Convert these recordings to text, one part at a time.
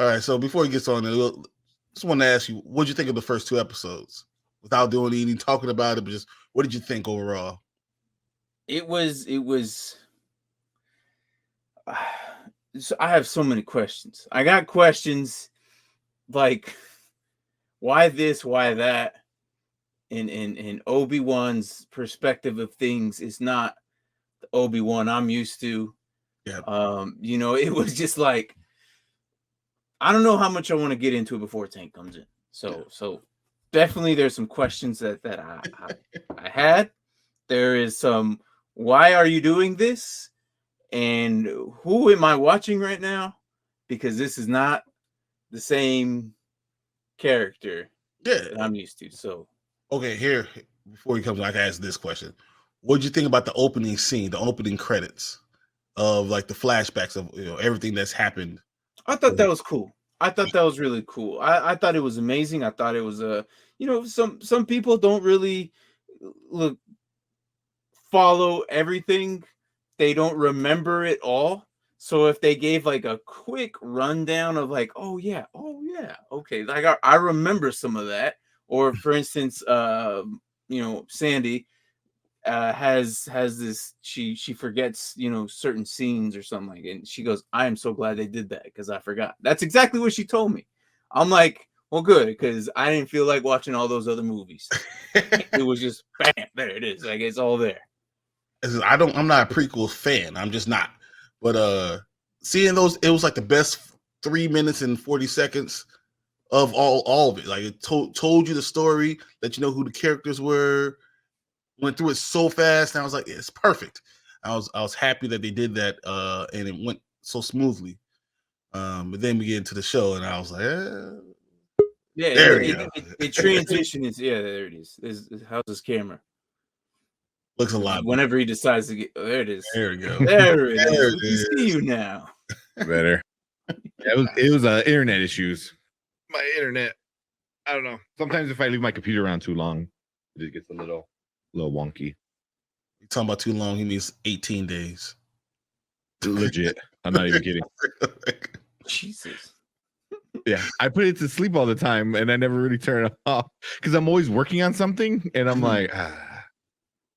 right. So before he gets on, just want to ask you, what did you think of the first 2 episodes? Without doing any talking about it, but just what did you think overall? It was. So I have so many questions. I got questions like, why this, why that, and Obi-Wan's perspective of things is not the Obi-Wan I'm used to. Yeah. It was just like, I don't know how much I want to get into it before Tank comes in. So definitely there's some questions that I had. There is some, why are you doing this? And who am I watching right now? Because this is not the same character that I'm used to. So okay, here before he comes, I can ask this question: what did you think about the opening scene, the opening credits of like the flashbacks of everything that's happened? I thought that was cool. I thought that was really cool. I thought it was amazing. I thought it was some people don't really look follow everything. They don't remember it all. So if they gave like a quick rundown of like, oh yeah, okay, like I remember some of that. Or for instance, Sandy has this, she forgets certain scenes or something like, and she goes, I am so glad they did that because I forgot. That's exactly what she told me. I'm like, well, good, because I didn't feel like watching all those other movies. It was just bam, there it is, like it's all there. I'm not a prequel fan. I'm just not. But seeing those, it was like the best 3 minutes and 40 seconds of all of it. Like it told you the story, let you know who the characters were, went through it so fast, and I was like, it's perfect. I was happy that they did that, and it went so smoothly. But then we get into the show, and I was like, yeah, there it transitions. Yeah, there it is. How's this camera? Looks a lot. Whenever he decides to get, there it is. There we go. There it is. We can see you now. Better. It was internet issues. My internet. I don't know. Sometimes if I leave my computer around too long, it just gets a little wonky. You're talking about too long, he means 18 days. Legit. I'm not even kidding. Jesus. Yeah, I put it to sleep all the time, and I never really turn it off because I'm always working on something, and I'm like,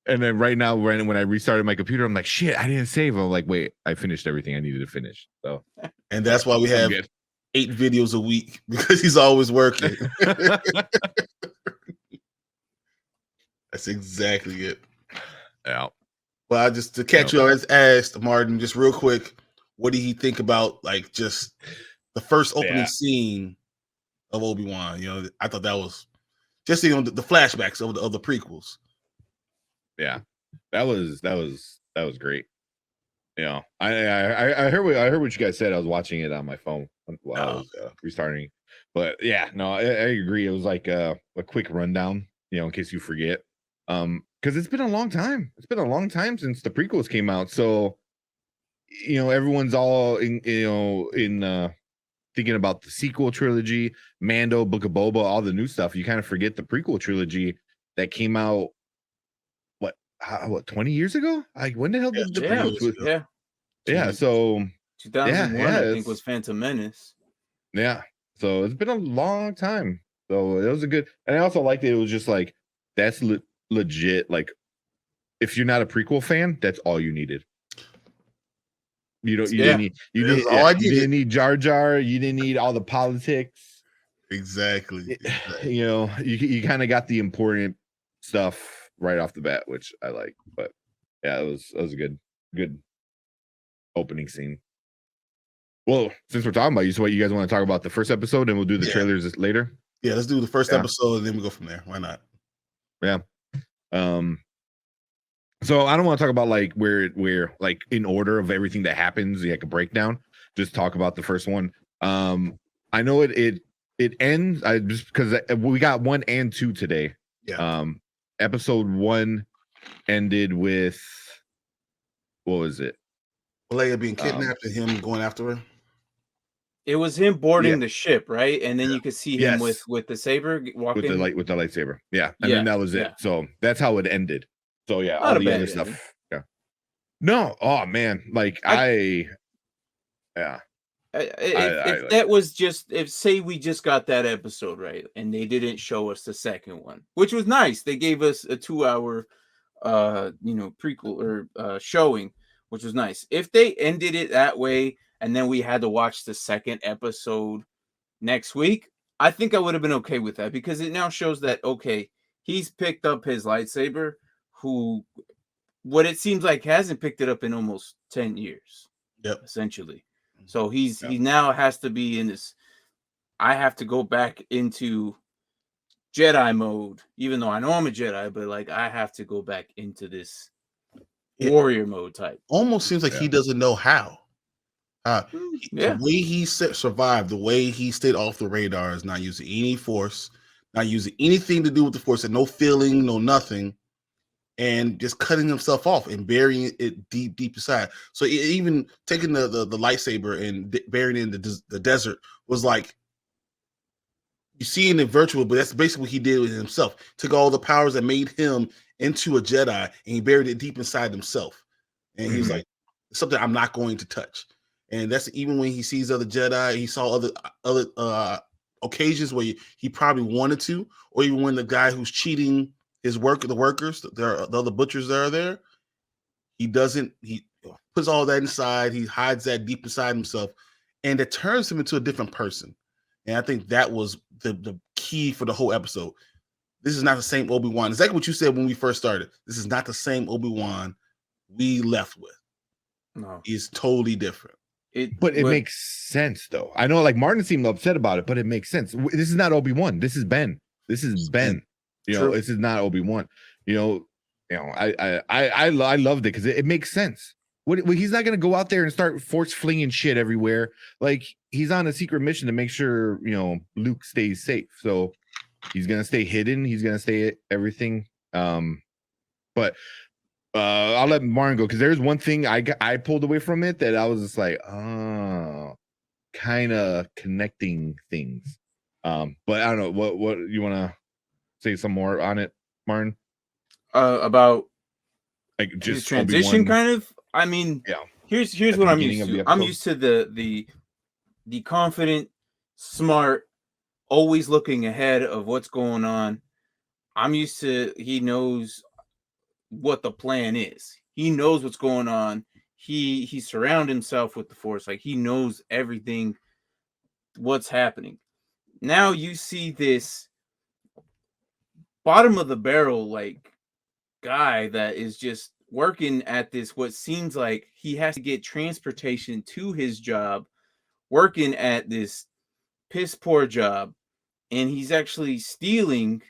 And then right now, when I restarted my computer, I'm like, shit, I didn't save. I'm like, wait, I finished everything I needed to finish. So, and that's why we have 8 videos a week, because he's always working. That's exactly it. Yeah. Well, just to catch you, I asked Martin just real quick, what did he think about like just the first opening scene of Obi-Wan? I thought that was just the flashbacks of the prequels. Yeah, that was great. I heard what you guys said. I was watching it on my phone while I was restarting, but yeah, no, I agree. It was like a quick rundown, in case you forget, because it's been a long time. It's been a long time since the prequels came out, so everyone's all in thinking about the sequel trilogy, Mando, Book of Boba, all the new stuff. You kind of forget the prequel trilogy that came out. What 20 years ago? Like when the hell did the prequels? Yeah. So 2001, I think, was Phantom Menace. Yeah. So it's been a long time. So it was a good, and I also liked it. It was just like that's legit. Like if you're not a prequel fan, that's all you needed. You didn't need Jar Jar. You didn't need all the politics. Exactly. You kind of got the important stuff right off the bat, which I like. But yeah, it was a good opening scene. Well, since we're talking about you, so what, you guys want to talk about the first episode, and we'll do the trailers later? Yeah, let's do the first episode, and then we go from there. Why not? Yeah. So I don't want to talk about like where like in order of everything that happens, like a breakdown. Just talk about the first one. I know it ends. Just because we got 1 and 2 today. Yeah. Episode 1 ended with, what was it? Leia being kidnapped and him going after her. It was him boarding the ship, right? And then you could see him with the saber walking with the lightsaber. Yeah, and then that was it. So that's how it ended. So yeah, all the other stuff. Yeah. No, oh man, like If that was just say we just got that episode right and they didn't show us the second one, which was nice. They gave us a 2-hour prequel or showing, which was nice. If they ended it that way and then we had to watch the second episode next week, I think I would have been okay with that, because it now shows that okay, he's picked up his lightsaber, who what it seems like hasn't picked it up in almost 10 years. Yep. Essentially. So he now has to be in this. I have to go back into Jedi mode, even though I know I'm a Jedi, but like I have to go back into this warrior mode type. Almost seems like he doesn't know how. The way he survived, the way he stayed off the radar is not using any force, not using anything to do with the force, and no feeling, no nothing, and just cutting himself off and burying it deep inside. So even taking the lightsaber and burying it in the desert was like, you see it in virtual, but that's basically what he did with himself. Took all the powers that made him into a Jedi and he buried it deep inside himself. And he was like, something I'm not going to touch. And that's even when he sees other Jedi, he saw other occasions where he probably wanted to, or even when the guy who's cheating the workers, the other butchers that are there, he puts all that inside, he hides that deep inside himself, and it turns him into a different person. And I think that was the key for the whole episode. This is not the same Obi-Wan. Exactly what you said when we first started. This is not the same Obi-Wan we left with. No. He's totally different. But it makes sense, though. I know, like, Martin seemed upset about it, but it makes sense. This is not Obi-Wan. This is Ben. This is Ben. You know, this is not Obi-Wan. I loved it because it makes sense. He's not going to go out there and start force flinging shit everywhere. Like, he's on a secret mission to make sure, Luke stays safe. So he's going to stay hidden. He's going to stay everything. But I'll let Martin go, because there's one thing I pulled away from it that I was just like, oh, kind of connecting things. But I don't know what you want to say some more on it, Martin? About like just transition, Obi-Wan. Kind of. I mean, here's what I'm used to. I'm used to the confident, smart, always looking ahead of what's going on. I'm used to he knows what the plan is. He knows what's going on. He surrounded himself with the Force. Like, he knows everything, what's happening. Now you see this bottom of the barrel, like, guy that is just working at this, what seems like he has to get transportation to his job, working at this piss poor job, and he's actually stealing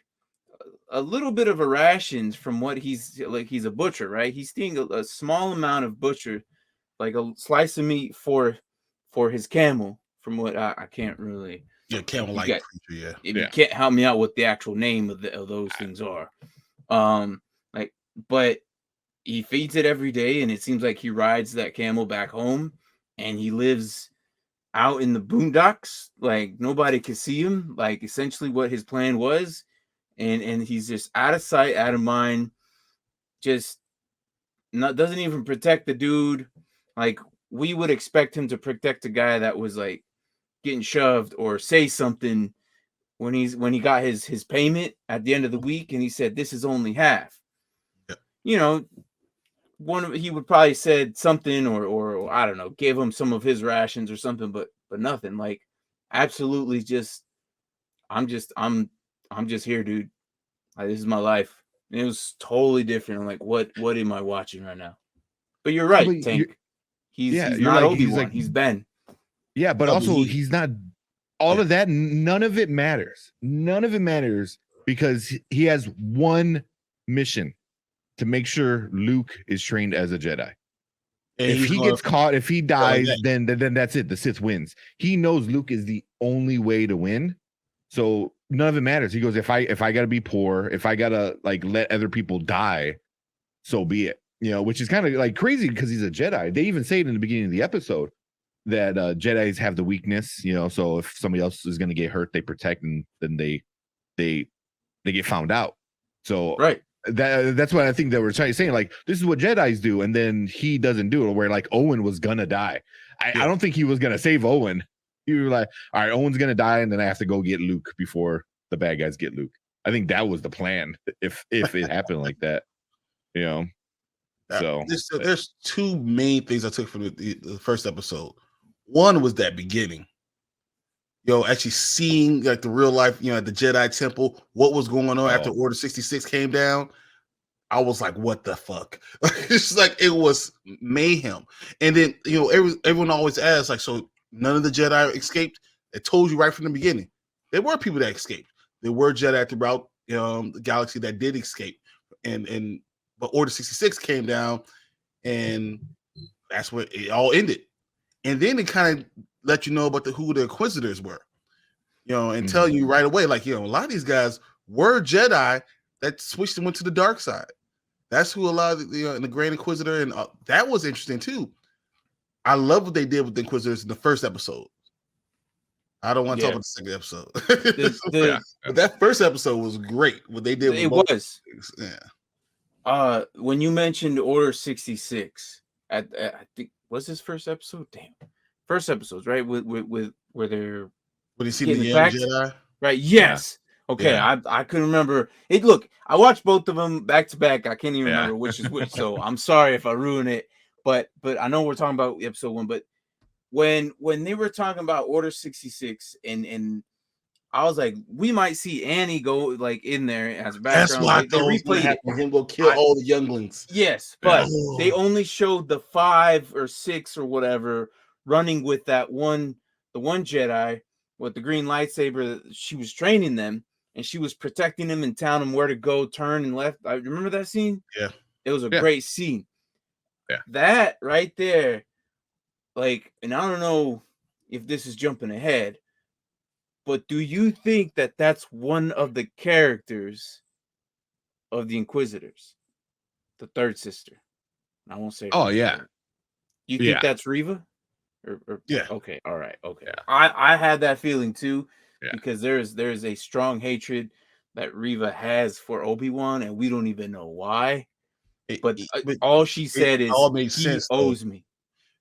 a little bit of a rations from what he's a butcher, right? He's stealing a small amount of butcher, like a slice of meat for his camel, from what I can't really. Yeah, camel like creature, If you can't help me out what the actual name of those things are. But he feeds it every day, and it seems like he rides that camel back home, and he lives out in the boondocks, like nobody can see him, like essentially what his plan was. And he's just out of sight, out of mind, just doesn't even protect the dude. Like, we would expect him to protect a guy that was like getting shoved or say something when he got his payment at the end of the week, and he said, this is only half. He would probably said something or I don't know, gave him some of his rations or something, but nothing. Like, absolutely just I'm just here, dude. Like, this is my life. And it was totally different. I'm like, what am I watching right now? But you're right, Tank. He's not Obi-Wan. He's Ben. Yeah, but also he's not. All of that, none of it matters. None of it matters because he has one mission: to make sure Luke is trained as a Jedi. And if he gets caught, if he dies, then that's it. The Sith wins. He knows Luke is the only way to win. So none of it matters. He goes, if I gotta be poor, if I gotta like let other people die, so be it. Which is kind of like crazy because he's a Jedi. They even say it in the beginning of the episode that Jedis have the weakness, so if somebody else is gonna get hurt, they protect, and then they get found out. So right. that's what I think they were saying. Like, this is what Jedis do, and then he doesn't do it. Where like Owen was gonna die. I don't think he was gonna save Owen. He was like, all right, Owen's gonna die, and then I have to go get Luke before the bad guys get Luke. I think that was the plan. If it happened like that, you know. So there's two main things I took from the first episode. One was that beginning. Actually seeing like the real life, at the Jedi Temple, what was going on after Order 66 came down. I was like, what the fuck? It's like it was mayhem. And then, everyone always asks, like, so none of the Jedi escaped? It told you right from the beginning. There were people that escaped. There were Jedi throughout the galaxy that did escape. But Order 66 came down, and that's where it all ended. And then it kind of let you know about who the Inquisitors were, and tell you right away, like, a lot of these guys were Jedi that switched and went to the dark side. That's who a lot of the Grand Inquisitor, and that was interesting too. I love what they did with the Inquisitors in the first episode. I don't want to talk about the second episode. But that first episode was great. What they did, it was. Yeah. When you mentioned Order 66, I think was this first episode? Damn, first episodes, right? With where they're when you see the young Jedi, right? Yes. Yeah. Okay, yeah. I couldn't remember it. Look, I watched both of them back to back. I can't even remember which is which. So I'm sorry if I ruin it. But I know we're talking about episode 1. But when they were talking about Order 66, and I was like, we might see Annie go like in there as a background. That's why they replayed it. Him go kill all the younglings. Yes, but they only showed the 5 or 6 or whatever running with the one Jedi with the green lightsaber. She was training them, and she was protecting them and telling them where to go, turn, and left. I remember that scene. Yeah, it was a great scene. Yeah, that right there, like, and I don't know if this is jumping ahead. But do you think that that's one of the characters of the Inquisitors, the third sister? I won't say. Oh yeah. You think that's Reva? Or yeah. Okay. All right. Okay. Yeah. I had that feeling too, because there's a strong hatred that Reva has for Obi-Wan, and we don't even know why. But all she said is, all made sense, owes me.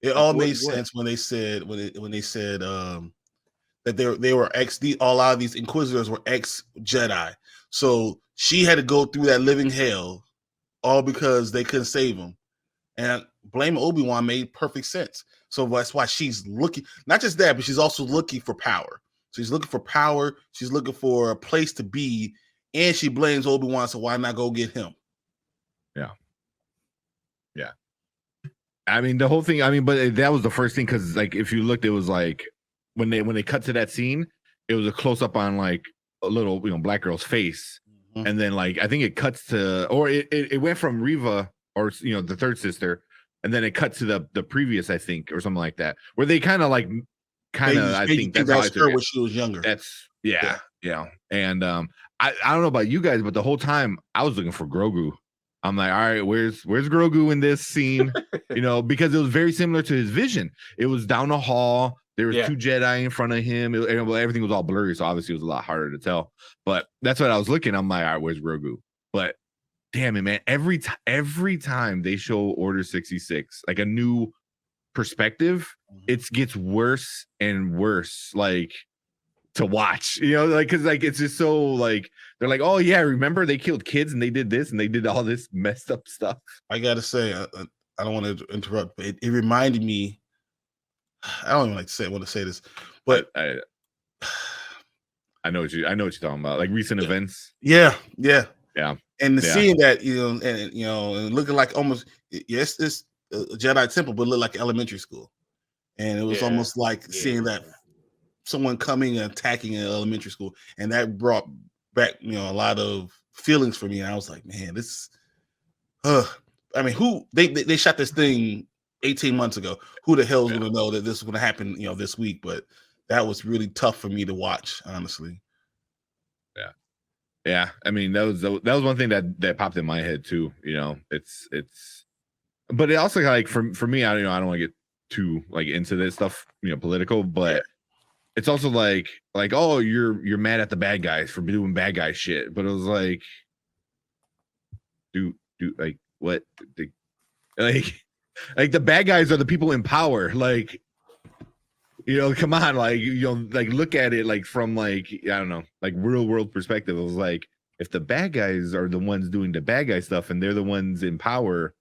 It all made sense when they said that they were a lot of these Inquisitors were ex-Jedi. So she had to go through that living hell all because they couldn't save him. And blame Obi-Wan made perfect sense. So that's why she's looking, not just that, but she's also looking for power. So she's looking for power. She's looking for a place to be. And she blames Obi-Wan, so why not go get him? Yeah. Yeah. I mean, the whole thing, but that was the first thing, because like if you looked, it was like when they cut to that scene, it was a close up on like a little black girl's face, and then like I think it cuts to, or it went from Reva or the third sister, and then it cut to the previous, I think, or something like that, where they kind of I think that's her when she was younger. That's yeah. And I don't know about you guys, but the whole time I was looking for Grogu. I'm like, all right, where's Grogu in this scene? Because it was very similar to his vision. It was down the hall. There was 2 Jedi in front of him. Everything was all blurry, so obviously it was a lot harder to tell. But that's what I was looking. I'm like, all right, where's Grogu? But damn it, man! Every time they show Order 66, like a new perspective, it gets worse and worse. Like, to watch, because it's just so like they're like, oh yeah, remember they killed kids and they did this and they did all this messed up stuff. I gotta say, I don't want to interrupt, but it reminded me. I don't even want to say this, but I know what you're talking about, like recent events. Yeah. And seeing that, and looking like almost it's a Jedi temple, but it looked like elementary school, and it was almost like seeing that. Someone coming and attacking an elementary school, and that brought back a lot of feelings for me. And I was like, man, this who they shot this thing 18 months ago. Who the hell is going to know that this is going to happen this week? But that was really tough for me to watch, honestly. Yeah. I mean, that was one thing that popped in my head too. It's but it also, like, for me, I don't want to get too like into this stuff, political, but it's also like, oh, you're mad at the bad guys for doing bad guy shit. But it was like, do like what like the bad guys are the people in power. Like, come on, like like look at it like from like I don't know, like real world perspective. It was like if the bad guys are the ones doing the bad guy stuff and they're the ones in power,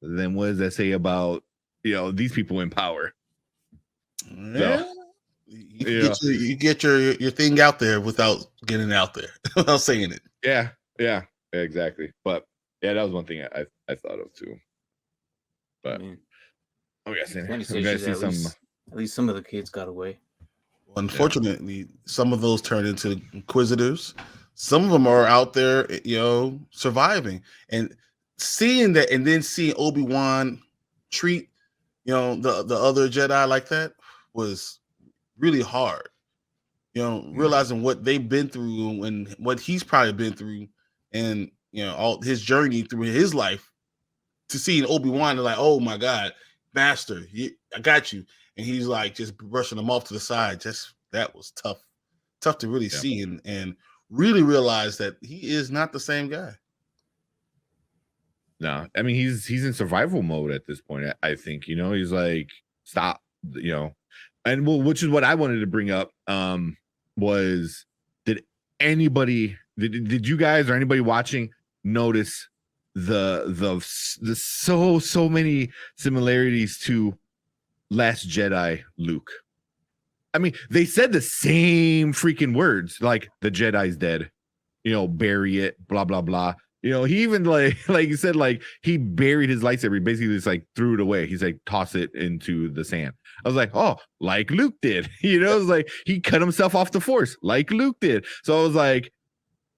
then what does that say about these people in power? Yeah. So, you get your thing out there without getting out there, without saying it. Yeah, exactly. But yeah, that was one thing I thought of too. But we got to see some. At least some of the kids got away. Unfortunately, some of those turned into inquisitors. Some of them are out there, surviving and seeing that, and then seeing Obi-Wan treat, the other Jedi like that was really hard. Realizing what they've been through and what he's probably been through, and all his journey through his life, to seeing Obi-Wan and like, oh my God, Master, I got you. And he's like just brushing them off to the side. That was tough to really see and really realize that he is not the same guy. No, I mean he's in survival mode at this point. I think he's like stop, and which is what I wanted to bring up. Was did you guys or anybody watching notice the so many similarities to Last Jedi Luke? I mean, they said the same freaking words, like the Jedi's dead, bury it, blah blah blah. He even like you said, like he buried his lightsaber. He basically just like threw it away. He's like toss it into the sand. I was like, oh, like Luke did. It's like he cut himself off the Force, like Luke did. So I was like,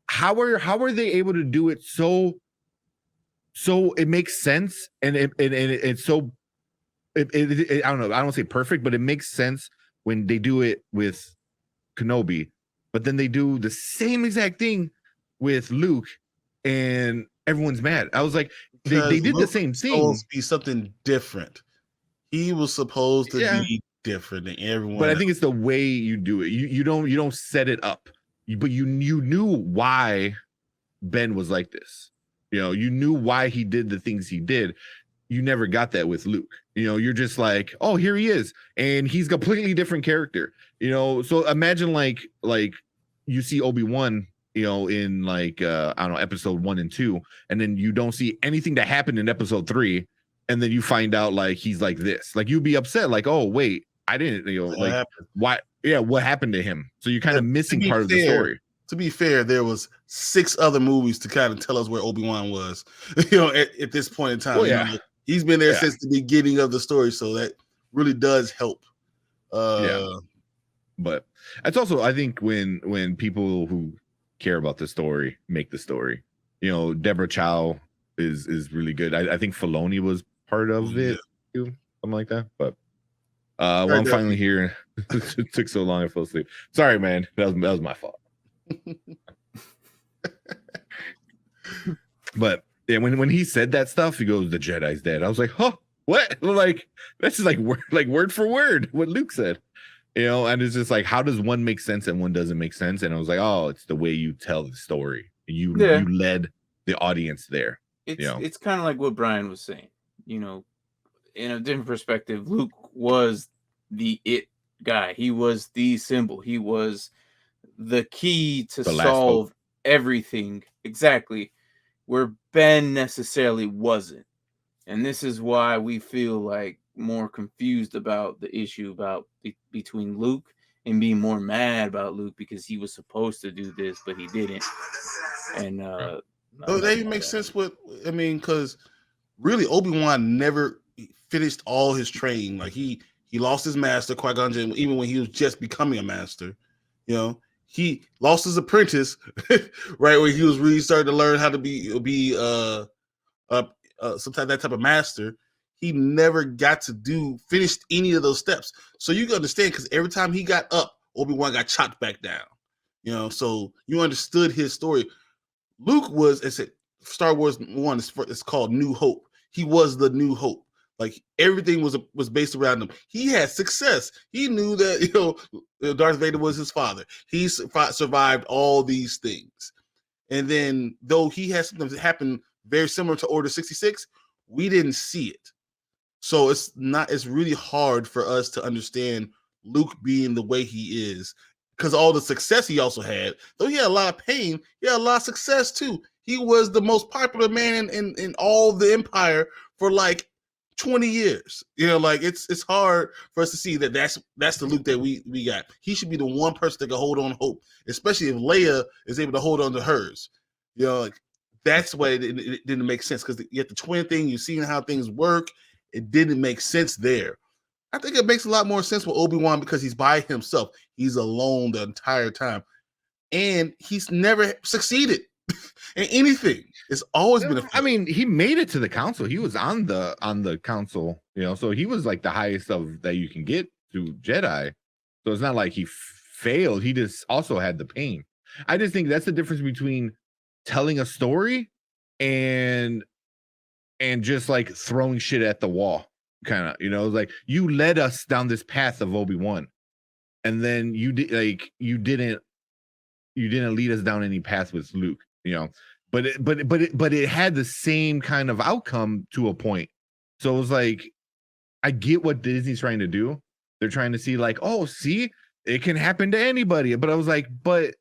how are they able to do it so it makes sense and it's so I don't know. I don't say perfect, but it makes sense when they do it with Kenobi, but then they do the same exact thing with Luke, and everyone's mad. I was like, they did the same thing. Supposed to be something different. He was supposed to be different than everyone. But I think it's the way you do it. You don't set it up, but you knew why Ben was like this. You knew why he did the things he did. You never got that with Luke. You're just like, oh, here he is, and he's a completely different character. So imagine like you see Obi-Wan, in like I don't know, episode 1 and 2, and then you don't see anything that happened in episode 3, and then you find out like he's like this. Like you'd be upset, like, oh wait, I didn't, like happened? Why? Yeah, what happened to him? So you're kind of missing part of the story. To be fair, there was 6 other movies to kind of tell us where Obi-Wan was, at this point in time. Oh, yeah. He's been there since the beginning of the story, so that really does help. But it's also, I think, when people who care about the story make the story, Deborah Chow is really good. I think Filoni was part of it too, something like that. But I'm finally here. It took so long I fell asleep. Sorry, man. That was my fault. But yeah, when he said that stuff, he goes, "The Jedi's dead." I was like, "Huh, what?" Like that's just like word for word what Luke said, And it's just like, how does one make sense and one doesn't make sense? And I was like, oh, it's the way you tell the story. You led the audience there. It's kind of like what Brian was saying. In a different perspective, Luke was the it guy. He was the symbol. He was the key to solve everything. Exactly. Where Ben necessarily wasn't. And this is why we feel like more confused about the issue about between Luke and being more mad about Luke because he was supposed to do this, but he didn't. And that even makes sense because really Obi-Wan never finished all his training. Like he lost his master, Qui-Gon Jinn, even when he was just becoming a master. He lost his apprentice, right, when he was really starting to learn how to be sometimes that type of master. He never got to finish any of those steps. So you can understand, because every time he got up, Obi-Wan got chopped back down. So you understood his story. Luke was, it's Star Wars 1, it's called New Hope. He was the New Hope. Like everything was based around him. He had success. He knew that Darth Vader was his father. He survived all these things, and then though he had something happen very similar to Order 66, we didn't see it. So it's really hard for us to understand Luke being the way he is, because all the success he also had, though he had a lot of pain, he had a lot of success too. He was the most popular man in all the Empire for like 20 years. Like it's hard for us to see that that's the Luke that we got. He should be the one person that can hold on hope, especially if Leia is able to hold on to hers. Like that's why it didn't make sense, because you get the twin thing, you've seen how things work. It didn't make sense there. I think it makes a lot more sense with Obi-Wan because he's by himself. He's alone the entire time. And he's never succeeded in anything. It's always been a failure. I mean, he made it to the council. He was on the council, so he was like the highest of that you can get to Jedi. So it's not like he failed. He just also had the pain. I just think that's the difference between telling a story and just like throwing shit at the wall, kind of, like you led us down this path of Obi-Wan, and then you didn't lead us down any path with Luke, but it had the same kind of outcome to a point. So it was like, I get what Disney's trying to do. They're trying to see like, oh, see, it can happen to anybody. But I was like, but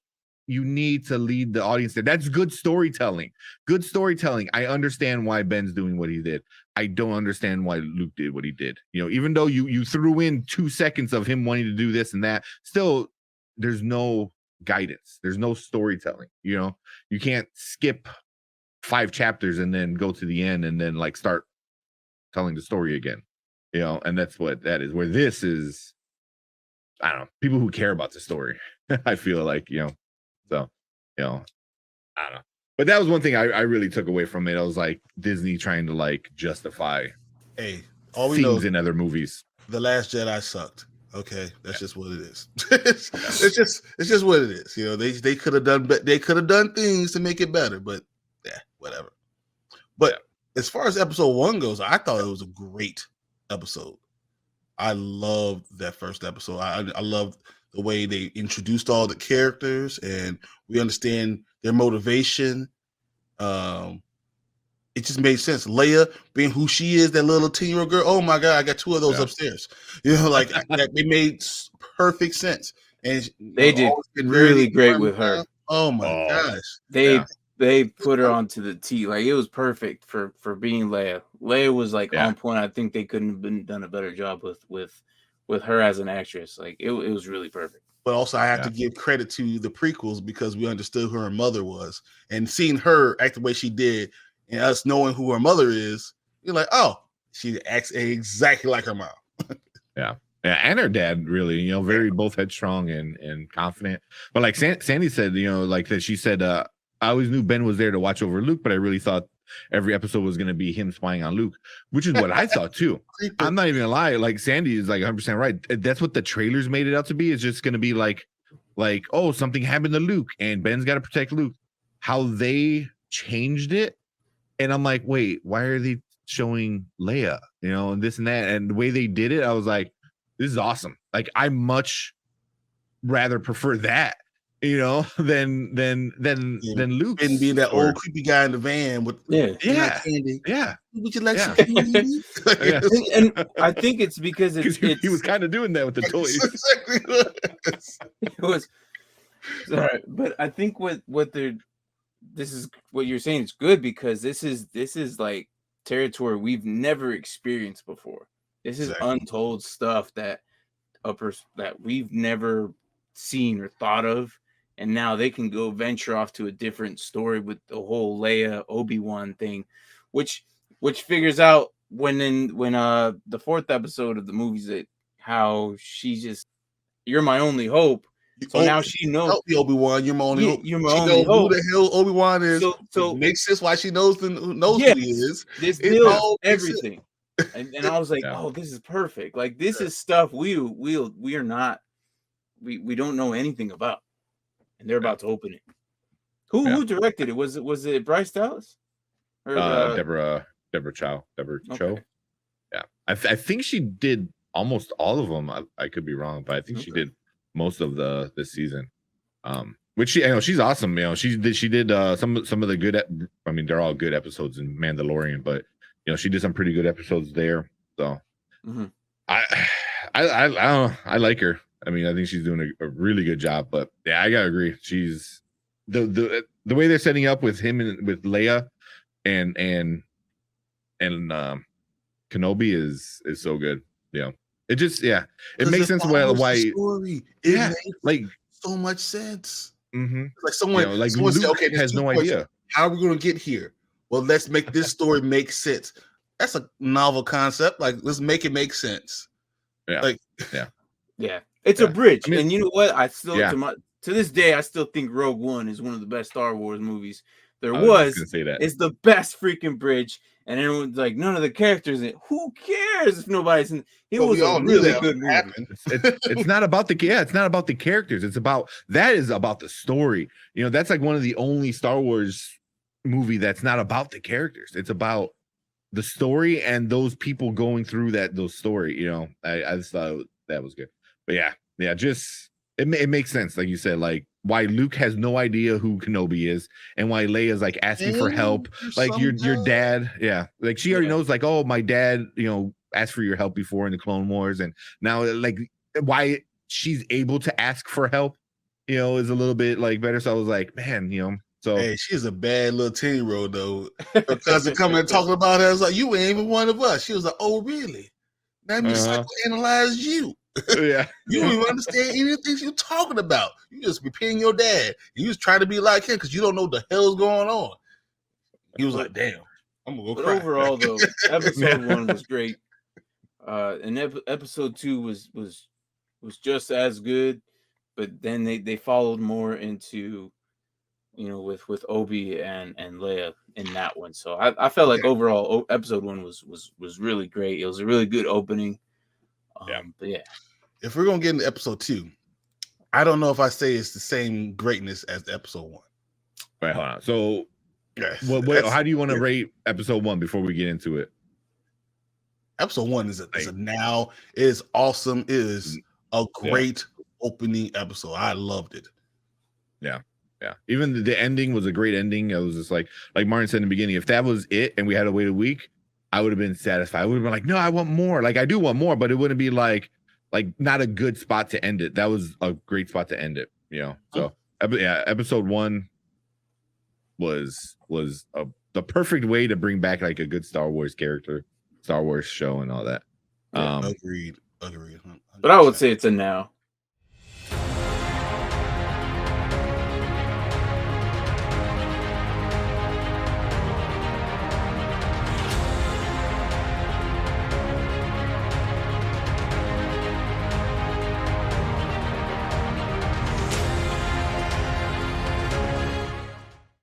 you need to lead the audience there. That's good storytelling. Good storytelling. I understand why Ben's doing what he did. I don't understand why Luke did what he did. Even though you threw in 2 seconds of him wanting to do this and that, still there's no guidance. There's no storytelling. You can't skip 5 chapters and then go to the end and then like start telling the story again. And that's what that is. Where this is, I don't know, people who care about the story. I feel like, so, I don't know. But that was one thing I really took away from it. I was like, Disney trying to like justify all we know things in other movies. The Last Jedi sucked. Okay, that's just what it is. it's just what it is. They could have done things to make it better, but yeah, whatever. But as far as episode 1 goes, I thought it was a great episode. I loved that first episode. I loved the way they introduced all the characters and we understand their motivation. It just made sense. Leia being who she is, that little 10-year-old girl. Oh my God, I got 2 of those upstairs. It made perfect sense. And they did really great with her. Oh my gosh. They put her onto the T. Like it was perfect for being Leia. Leia was like on point. I think they couldn't have done a better job with her as an actress. Like it was really perfect. But also I have to give credit to the prequels because we understood who her mother was, and seeing her act the way she did and us knowing who her mother is, you're like, oh, she acts exactly like her mom. Yeah, and her dad really, very both headstrong and confident. But like Sandy said, like that she said, I always knew Ben was there to watch over Luke, but I really thought every episode was going to be him spying on Luke, which is what I thought too. I'm not even gonna lie. Like Sandy is like 100% right. That's what the trailers made it out to be. It's just going to be like, oh, something happened to Luke and Ben's got to protect Luke. How they changed it. And I'm like, wait, why are they showing Leia, and this and that? And the way they did it, I was like, this is awesome. Like I much rather prefer that, than Luke and being that old creepy guy in the van with candy. Yeah. Would you like some candy? And I think it's because he was kind of doing that with the toys. It was sorry, but I think this is what you're saying is good because this is like territory we've never experienced before. This is untold stuff that we've never seen or thought of, and now they can go venture off to a different story with the whole Leia Obi-Wan thing, which figures out when the 4th episode of the movies that how she just, you're my only hope. So now she knows. Help me, Obi-Wan. You're my only hope. You're my only hope. Who the hell Obi-Wan is? So makes sense why she knows who he is. This builds everything. And I was like, oh, this is perfect. Like this is stuff we are not, we don't know anything about, and they're about to open it. Who directed it? Was it Bryce Dallas or Deborah Chow? Cho. Yeah, I think she did almost all of them. I could be wrong, but I think she did most of this season. Which you know, she's awesome. You know, she did some of the good. I mean, they're all good episodes in Mandalorian, but you know, she did some pretty good episodes there. So I don't know. I like her. I mean, I think she's doing a really good job. But yeah, I gotta agree. She's the way they're setting up with him and with Leia and Kenobi is so good. You know, it just it makes sense why story. It makes like so much sense. Mm-hmm. Like someone, you know, like someone Luke said, okay, has no idea. How are we going to get here? Well, let's make this story make sense. That's a novel concept. Like, let's make it make sense. Yeah. Like, yeah. It's a bridge. I mean, and you know what? I still to this day, I still think Rogue One is one of the best Star Wars movies there was. Gonna say that. It's the best freaking bridge. And everyone's like, none of the characters in it. Who cares if nobody's in it? Was a really good movie. It's not about it's not about the characters. It's about the story. You know, that's like one of the only Star Wars movie that's not about the characters. It's about the story and those people going through those story. You know, I just thought that was good. But yeah, just it makes sense, like you said, like why Luke has no idea who Kenobi is and why Leia's like asking for help. Like your dad, like she already knows, like, oh, my dad, you know, asked for your help before in the Clone Wars, and now like why she's able to ask for help, you know, is a little bit like better. So I was like, man, you know, so hey, she's a bad little 10-year-old though. Her cousin coming and talking about her, I was like, you ain't even one of us. She was like, oh really? That means psychoanalyze you. Yeah, you don't even understand anything you're talking about. You just repeating your dad. You just trying to be like him because you don't know what the hell's going on. He was like, "Damn, I'm gonna go cry." Overall, though, episode 1 was great, and episode 2 was just as good. But then they followed more into, you know, with Obi and Leia in that one. So I felt like overall episode 1 was really great. It was a really good opening. But yeah, if we're gonna get into episode 2, I don't know if I say it's the same greatness as the episode 1. Wait, hold on. So, how do you want to rate episode 1 before we get into it? Episode 1 is it is awesome. It is a great opening episode. I loved it. Yeah. Even the ending was a great ending. It was just like Martin said in the beginning, if that was it and we had to wait a week, I would have been satisfied. I would have been like, no, I want more. Like, I do want more, but it wouldn't be like not a good spot to end it. That was a great spot to end it, you know? So episode 1 was the perfect way to bring back like a good Star Wars character, Star Wars show and all that. Agreed. 100%. But I would say it's a now.